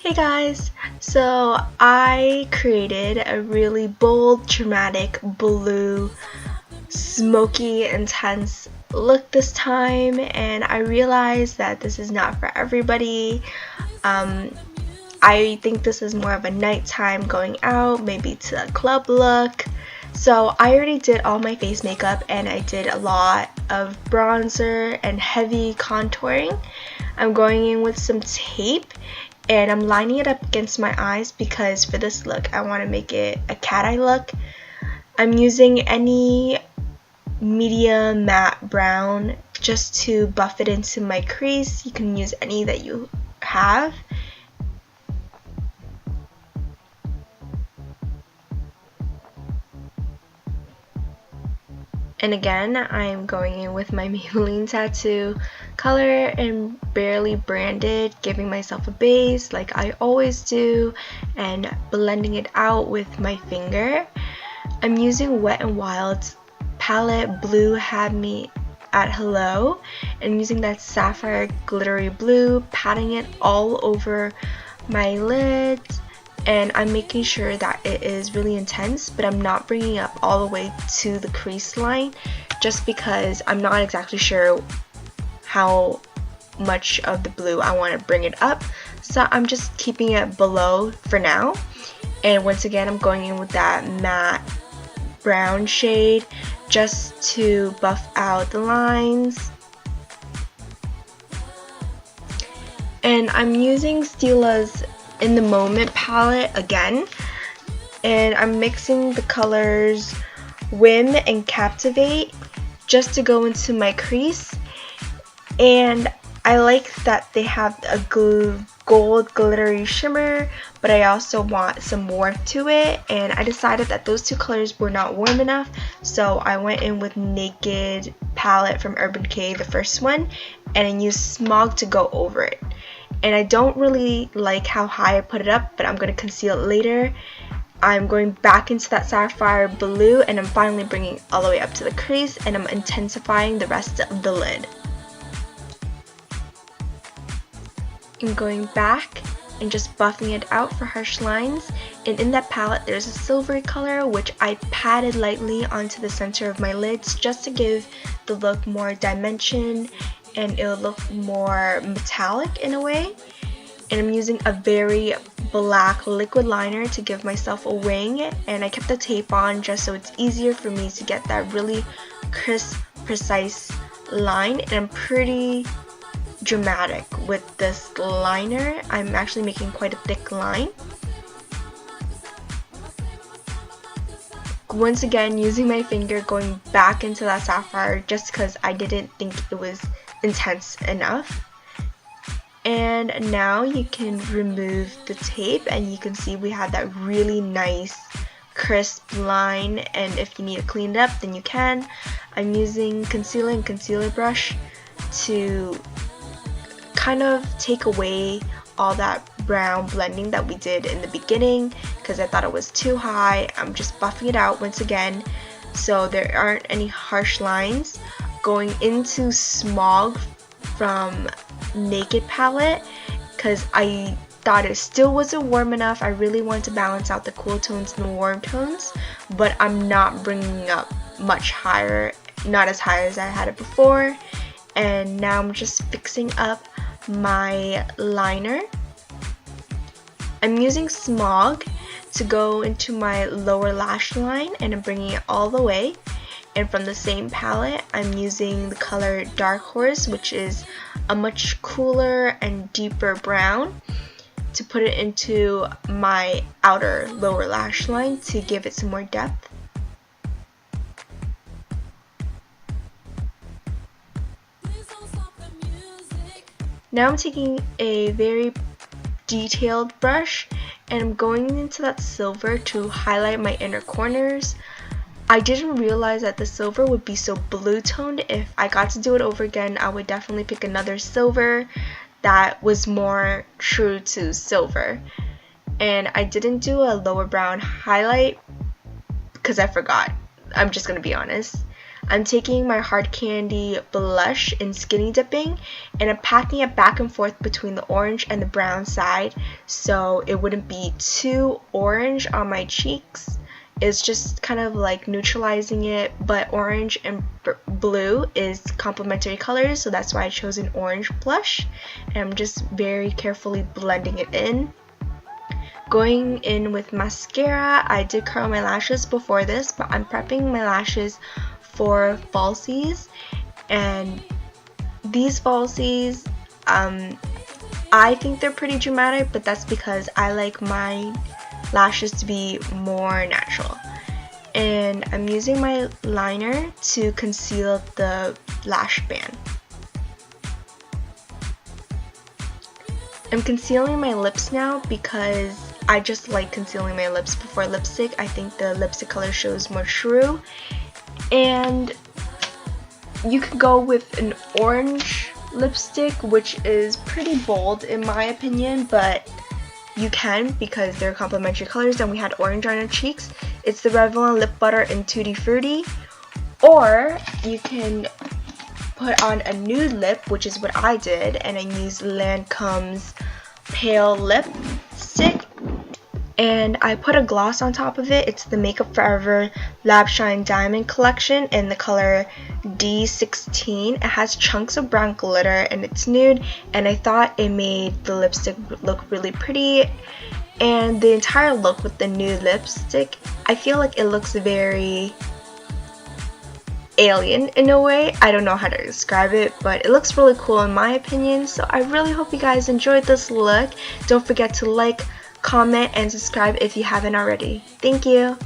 Hey guys! So I created a really bold, dramatic, blue, smoky, intense look this time, and I realized that this is not for everybody. I think this is more of a nighttime going out, maybe to a club look. So I already did all my face makeup and I did a lot of bronzer and heavy contouring. I'm going in with some tape and I'm lining it up against my eyes because for this look I want to make it a cat eye look. I'm using any medium matte brown just to buff it into my crease. You can use any that you have. And again, I'm going in with my Maybelline tattoo color and barely branded, giving myself a base like I always do and blending it out with my finger. I'm using Wet n Wild's palette Blue Had Me at Hello and using that Sapphire glittery blue, patting it all over my lids. And I'm making sure that it is really intense, but I'm not bringing it up all the way to the crease line just because I'm not exactly sure how much of the blue I want to bring it up. So I'm just keeping it below for now. And once again, I'm going in with that matte brown shade just to buff out the lines. And I'm using Stila's In the Moment palette again, and I'm mixing the colors Whim and Captivate just to go into my crease. And I like that they have a gold glittery shimmer, but I also want some warmth to it, and I decided that those two colors were not warm enough, so I went in with Naked palette from Urban Decay, the first one, and I used Smog to go over it. And I don't really like how high I put it up, but I'm going to conceal it later. I'm going back into that Sapphire blue and I'm finally bringing it all the way up to the crease, and I'm intensifying the rest of the lid. I'm going back and just buffing it out for harsh lines, and in that palette there's a silvery color which I patted lightly onto the center of my lids just to give the look more dimension and it'll look more metallic in a way. And I'm using a very black liquid liner to give myself a wing, and I kept the tape on just so it's easier for me to get that really crisp, precise line. And I'm pretty dramatic with this liner. I'm actually making quite a thick line. Once again, using my finger, going back into that Sapphire just because I didn't think it was intense enough. And now you can remove the tape and you can see we have that really nice crisp line, and if you need to clean it up then you can. I'm using concealer and concealer brush to kind of take away all that brown blending that we did in the beginning because I thought it was too high. I'm just buffing it out once again so there aren't any harsh lines. Going into Smog from Naked palette because I thought it still wasn't warm enough. I really wanted to balance out the cool tones and the warm tones, but I'm not bringing up much higher, not as high as I had it before. And now I'm just fixing up my liner. I'm using Smog to go into my lower lash line and I'm bringing it all the way. And from the same palette, I'm using the color Dark Horse, which is a much cooler and deeper brown, to put it into my outer lower lash line to give it some more depth. Now I'm taking a very detailed brush and I'm going into that silver to highlight my inner corners. I didn't realize that the silver would be so blue toned. If I got to do it over again, I would definitely pick another silver that was more true to silver. And I didn't do a lower brown highlight because I forgot. I'm just gonna be honest. I'm taking my hard candy blush in skinny dipping, and I'm packing it back and forth between the orange and the brown side so it wouldn't be too orange on my cheeks. It's just kind of like neutralizing it, but orange and blue is complementary colors, so that's why I chose an orange blush, and I'm just very carefully blending it in. Going in with mascara, I did curl my lashes before this, but I'm prepping my lashes for falsies, and these falsies, I think they're pretty dramatic, but that's because I like my lashes to be more natural. And I'm using my liner to conceal the lash band. I'm concealing my lips now because I just like concealing my lips before lipstick. I think the lipstick color shows more true. And you could go with an orange lipstick, which is pretty bold in my opinion, but you can because they're complementary colors, and we had orange on our cheeks. It's the Revlon Lip Butter in Tutti Frutti. Or you can put on a nude lip, which is what I did, and I used Lancome's Pale Lipstick. And I put a gloss on top of it. It's the Makeup Forever Lab Shine Diamond Collection in the color D16. It has chunks of brown glitter and it's nude, and I thought it made the lipstick look really pretty. And the entire look with the nude lipstick, I feel like it looks very alien in a way. I don't know how to describe it, but it looks really cool in my opinion. So I really hope you guys enjoyed this look. Don't forget to like, comment, and subscribe if you haven't already. Thank you.